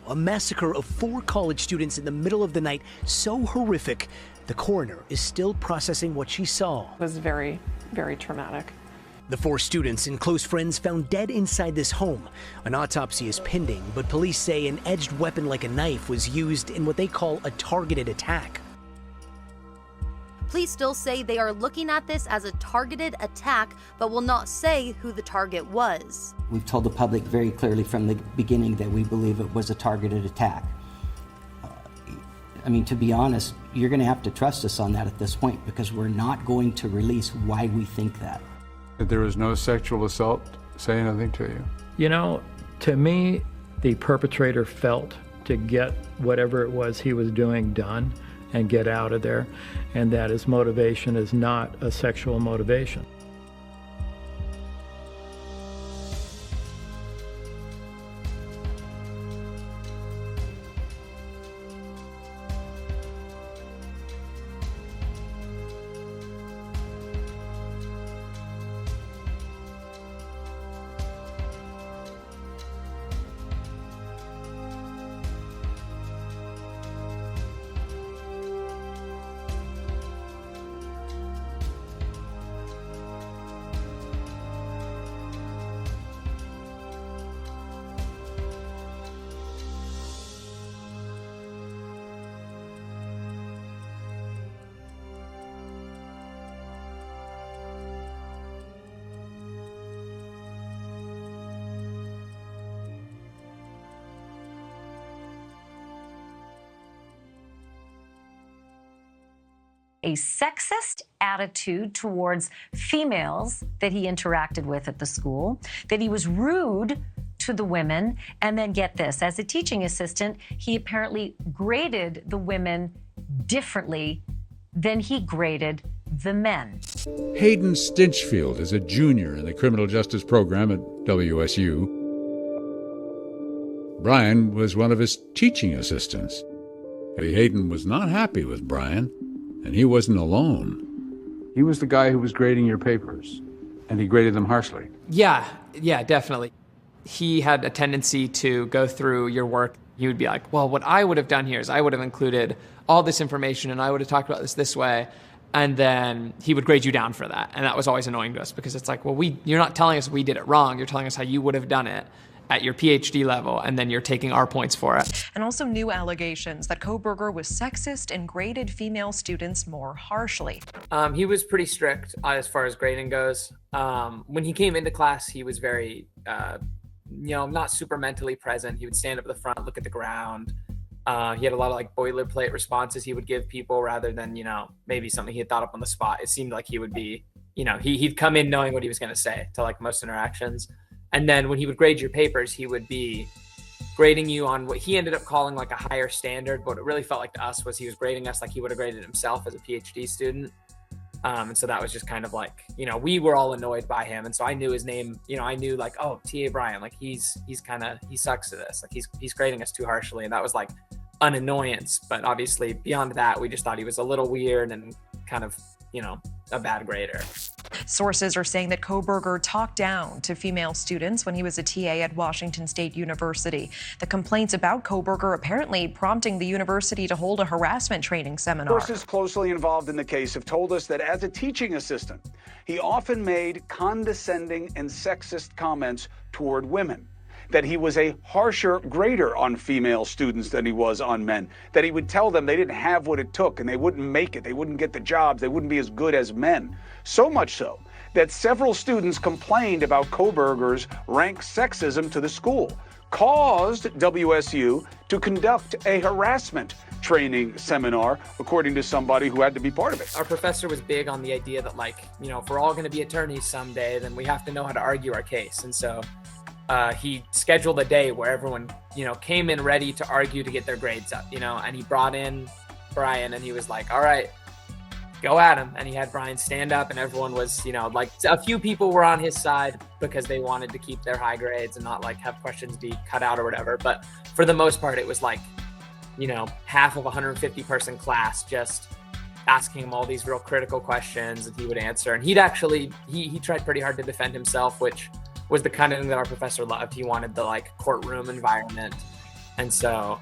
a massacre of 4 college students in the middle of the night so horrific, the coroner is still processing what she saw. It was very, very traumatic. The 4 students and close friends found dead inside this home. An autopsy is pending, but police say an edged weapon like a knife was used in what they call a targeted attack. Police still say they are looking at this as a targeted attack, but will not say who the target was. We've told the public very clearly from the beginning that we believe it was a targeted attack. To be honest, you're going to have to trust us on that at this point, because we're not going to release why we think that. There was no sexual assault, say anything to you? To me, the perpetrator felt to get whatever it was he was doing done and get out of there, and that his motivation is not a sexual motivation. A sexist attitude towards females that he interacted with at the school, that he was rude to the women, and then get this, as a teaching assistant, he apparently graded the women differently than he graded the men. Hayden Stinchfield is a junior in the criminal justice program at WSU. Bryan was one of his teaching assistants. Hayden was not happy with Bryan, and he wasn't alone. He was the guy who was grading your papers, and he graded them harshly. Yeah, definitely. He had a tendency to go through your work. He would be like, well, what I would have done here is I would have included all this information, and I would have talked about this way. And then he would grade you down for that. And that was always annoying to us, because it's like, well, you're not telling us we did it wrong. You're telling us how you would have done it at your PhD level, and then you're taking our points for it. And also new allegations that Kohberger was sexist and graded female students more harshly. He was pretty strict as far as grading goes. When he came into class, he was very, not super mentally present. He would stand up at the front, look at the ground. He had a lot of boilerplate responses he would give people rather than, maybe something he had thought up on the spot. It seemed like he would be, he'd come in knowing what he was going to say to most interactions. And then when he would grade your papers, he would be grading you on what he ended up calling a higher standard. But what it really felt like to us was he was grading us like he would have graded himself as a PhD student. And so that was just kind of we were all annoyed by him. And so I knew his name, I knew oh, T.A. Bryan, he sucks at this. He's grading us too harshly. And that was an annoyance. But obviously beyond that, we just thought he was a little weird and kind of, a bad grader. Sources are saying that Kohberger talked down to female students when he was a TA at Washington State University. The complaints about Kohberger apparently prompting the university to hold a harassment training seminar. Sources closely involved in the case have told us that as a teaching assistant, he often made condescending and sexist comments toward women, that he was a harsher grader on female students than he was on men, that he would tell them they didn't have what it took and they wouldn't make it, they wouldn't get the jobs, they wouldn't be as good as men. So much so that several students complained about Kohberger's rank sexism to the school, caused WSU to conduct a harassment training seminar, according to somebody who had to be part of it. Our professor was big on the idea that if we're all going to be attorneys someday, then we have to know how to argue our case. And so he scheduled a day where everyone, came in ready to argue to get their grades up, and he brought in Bryan and he was like, all right, go at him. And he had Bryan stand up and everyone was, a few people were on his side because they wanted to keep their high grades and not have questions be cut out or whatever. But for the most part, it was half of a 150 person class just asking him all these real critical questions that he would answer. And he tried pretty hard to defend himself, which was the kind of thing that our professor loved. He wanted the courtroom environment. And so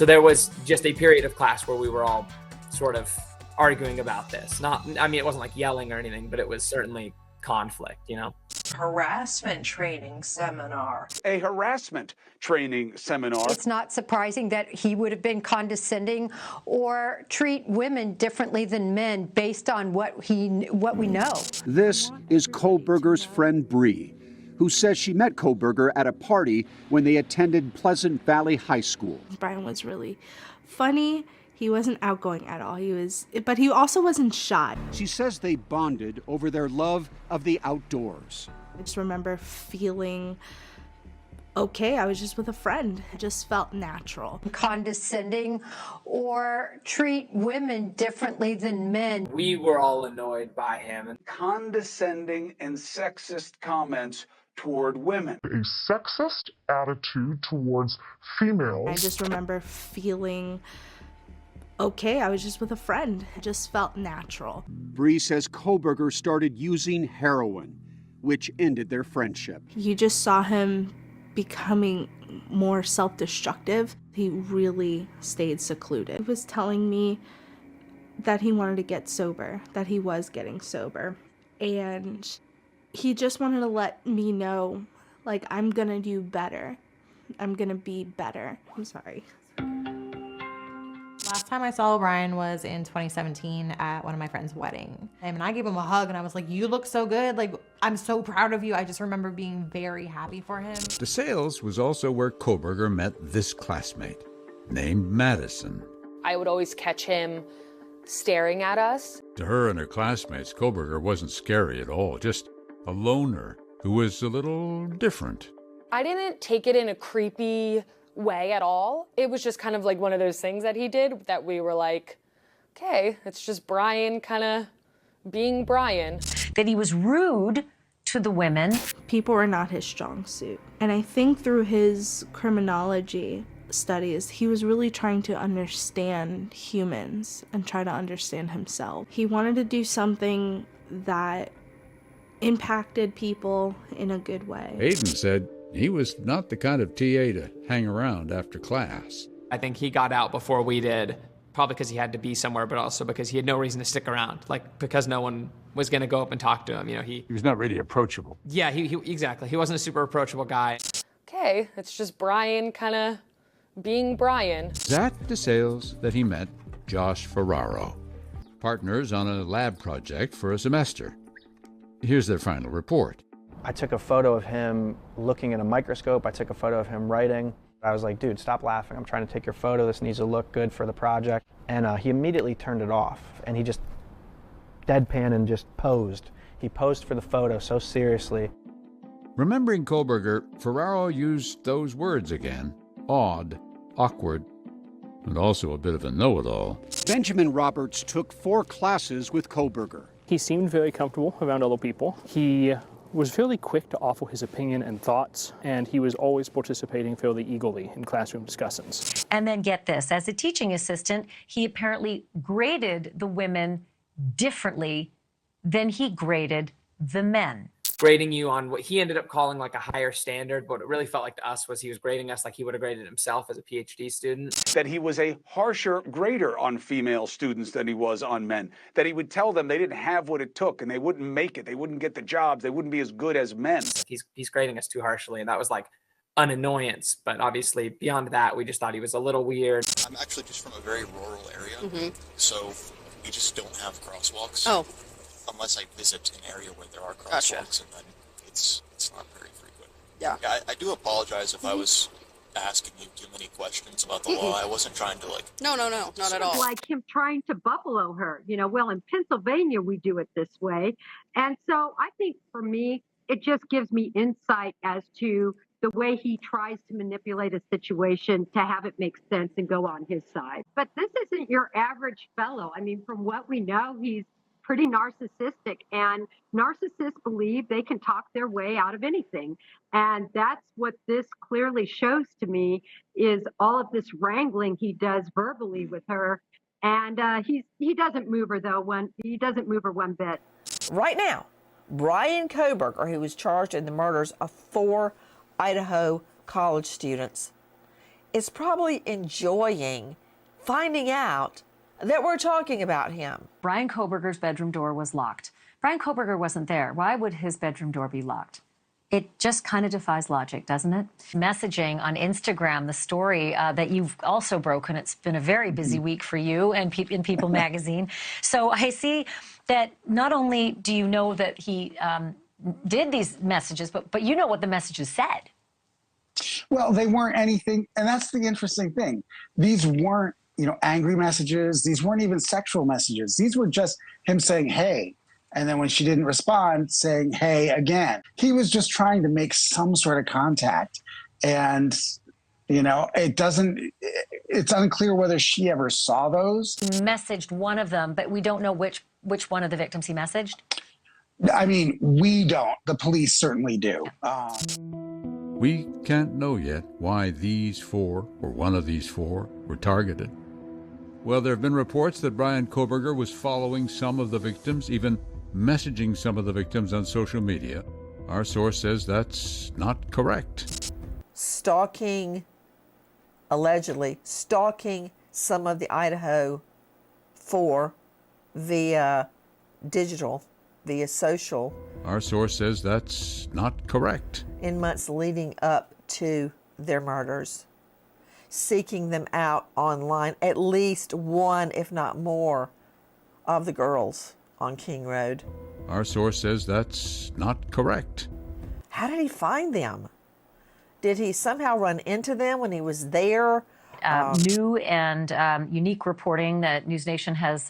there was just a period of class where we were all sort of arguing about this. It wasn't like yelling or anything, but it was certainly conflict, you know? Harassment training seminar. A harassment training seminar. It's not surprising that he would have been condescending or treat women differently than men based on what we know. This is Kohberger's friend Bree, who says she met Kohberger at a party when they attended Pleasant Valley High School. Bryan was really funny. He wasn't outgoing at all. But he also wasn't shy. She says they bonded over their love of the outdoors. I just remember feeling okay. I was just with a friend. It just felt natural. Condescending or treat women differently than men. We were all annoyed by him. Condescending and sexist comments toward women. A sexist attitude towards females. I just remember feeling okay. I was just with a friend. It just felt natural. Bree says Kohberger started using heroin, which ended their friendship. You just saw him becoming more self-destructive. He really stayed secluded. He was telling me that he wanted to get sober, that he was getting sober. And he just wanted to let me know, like, I'm gonna do better. I'm gonna be better. I'm sorry. Last time I saw Bryan was in 2017 at one of my friend's wedding. And I gave him a hug and I was like, you look so good. Like, I'm so proud of you. I just remember being very happy for him. DeSales was also where Kohberger met this classmate named Madison. I would always catch him staring at us. To her and her classmates, Kohberger wasn't scary at all, just a loner who was a little different. I didn't take it in a creepy way at all. It was just kind of like one of those things that he did that we were like, okay, it's just Bryan kind of being Bryan. That he was rude to the women. People were not his strong suit. And I think through his criminology studies, he was really trying to understand humans and try to understand himself. He wanted to do something that impacted people in a good way. Hayden said he was not the kind of TA to hang around after class. I think he got out before we did, probably because he had to be somewhere, but also because he had no reason to stick around. Like, because no one was going to go up and talk to him. You know, he was not really approachable. Yeah, he exactly. He wasn't a super approachable guy. Okay, it's just Bryan kind of being Bryan. It was at DeSales that he met Josh Ferraro, partners on a lab project for a semester. Here's their final report. I took a photo of him looking in a microscope. I took a photo of him writing. I was like, dude, stop laughing. I'm trying to take your photo. This needs to look good for the project. And he immediately turned it off. And he just deadpan and just posed. He posed for the photo so seriously. Remembering Kohberger, Ferraro used those words again. Odd, awkward, and also a bit of a know-it-all. Benjamin Roberts took 4 classes with Kohberger. He seemed very comfortable around other people. He was fairly quick to offer his opinion and thoughts, and he was always participating fairly eagerly in classroom discussions. And then get this, as a teaching assistant, he apparently graded the women differently than he graded the men. Grading you on what he ended up calling like a higher standard, but what it really felt like to us was he was grading us like he would have graded himself as a PhD student. That he was a harsher grader on female students than he was on men. That he would tell them they didn't have what it took and they wouldn't make it. They wouldn't get the jobs. They wouldn't be as good as men. He's grading us too harshly, and that was like an annoyance. But obviously beyond that, we just thought he was a little weird. I'm actually just from a very rural area, so we just don't have crosswalks. Oh. Unless I visit an area where there are crosswalks, and then it's not very frequent. Yeah. I do apologize if I was asking you too many questions about the law. I wasn't trying to No, not at all. Like him trying to buffalo her, well, in Pennsylvania we do it this way. And so I think for me, it just gives me insight as to the way he tries to manipulate a situation to have it make sense and go on his side. But this isn't your average fellow. I mean, from what we know, he's pretty narcissistic, and narcissists believe they can talk their way out of anything. And that's what this clearly shows to me, is all of this wrangling he does verbally with her. And he doesn't move her, though. He doesn't move her one bit. Right now, Bryan Kohberger, who was charged in the murders of 4 Idaho college students, is probably enjoying finding out that we're talking about him. Bryan Kohberger's bedroom door was locked. Bryan Kohberger wasn't there. Why would his bedroom door be locked? It just kind of defies logic, doesn't it? Messaging on Instagram, the story that you've also broken. It's been a very busy week for you and in People magazine. So I see that not only do you know that he did these messages, but you know what the messages said. Well, they weren't anything, and that's the interesting thing. These weren't, angry messages. These weren't even sexual messages. These were just him saying, hey, and then when she didn't respond, saying, hey, again. He was just trying to make some sort of contact. And, it's unclear whether she ever saw those. He messaged one of them, but we don't know which one of the victims he messaged. I mean, we don't. The police certainly do. We can't know yet why these four, or one of these four, were targeted. Well, there have been reports that Bryan Kohberger was following some of the victims, even messaging some of the victims on social media. Our source says that's not correct. Allegedly stalking some of the Idaho 4 via digital, via social. Our source says that's not correct. In months leading up to their murders, seeking them out online, at least one, if not more, of the girls on King Road. Our source says that's not correct. How did he find them? Did he somehow run into them when he was there? New and unique reporting that NewsNation has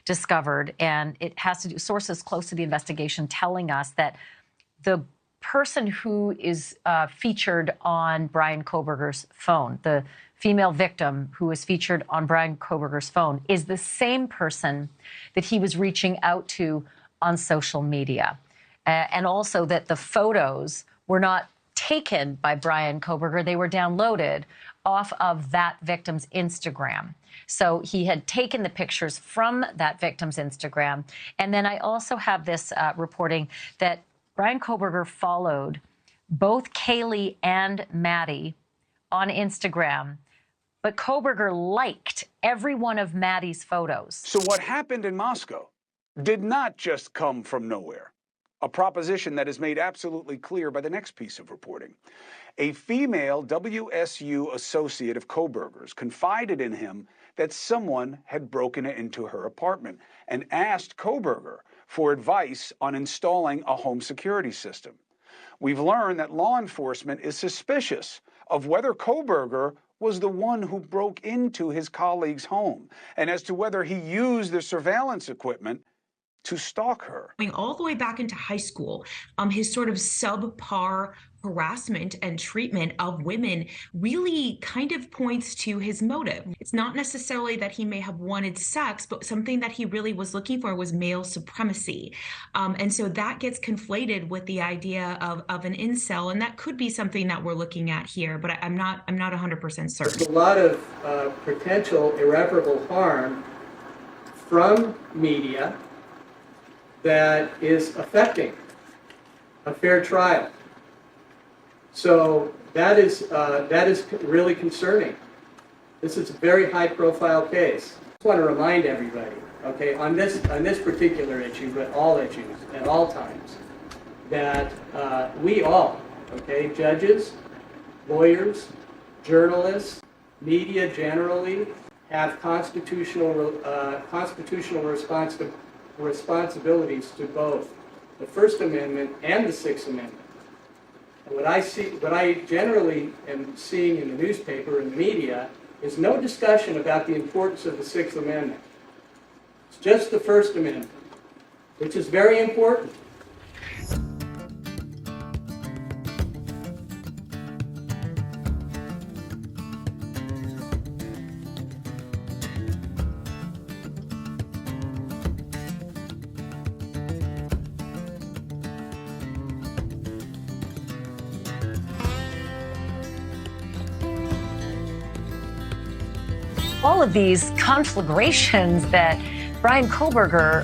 discovered, and it has to do sources close to the investigation telling us that the person who is featured on Bryan Kohberger's phone, the female victim who is featured on Bryan Kohberger's phone, is the same person that he was reaching out to on social media. And also that the photos were not taken by Bryan Kohberger, they were downloaded off of that victim's Instagram. So he had taken the pictures from that victim's Instagram. And then I also have this reporting that Bryan Kohberger followed both Kaylee and Maddie on Instagram, but Kohberger liked every one of Maddie's photos. So what happened in Moscow did not just come from nowhere. A proposition that is made absolutely clear by the next piece of reporting. A female WSU associate of Kohberger's confided in him that someone had broken into her apartment and asked Kohberger for advice on installing a home security system. We've learned that law enforcement is suspicious of whether Kohberger was the one who broke into his colleague's home, and as to whether he used the surveillance equipment to stalk her. Going all the way back into high school, his sort of subpar harassment and treatment of women really kind of points to his motive. It's not necessarily that he may have wanted sex, but something that he really was looking for was male supremacy. And so that gets conflated with the idea of an incel, and that could be something that we're looking at here, but I'm not 100% certain. There's a lot of potential irreparable harm from media that is affecting a fair trial. So that is really concerning. This is a very high-profile case. I just want to remind everybody, okay, on this particular issue, but all issues at all times, that we all, okay, judges, lawyers, journalists, media generally, have constitutional responsibilities to both the First Amendment and the Sixth Amendment. And what I generally am seeing in the newspaper and the media is no discussion about the importance of the Sixth Amendment. It's just the First Amendment, which is very important. All of these conflagrations that Bryan Kohberger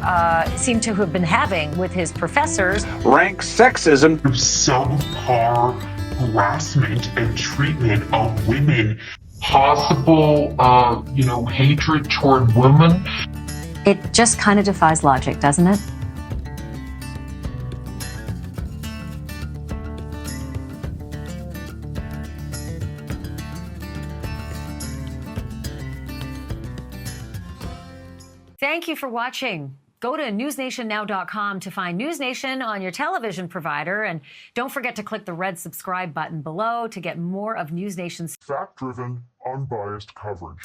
seemed to have been having with his professors. Rank sexism. Subpar harassment and treatment of women, possible, hatred toward women. It just kind of defies logic, doesn't it? Thank you for watching. Go to newsnationnow.com to find NewsNation on your television provider. And don't forget to click the red subscribe button below to get more of NewsNation's fact-driven, unbiased coverage.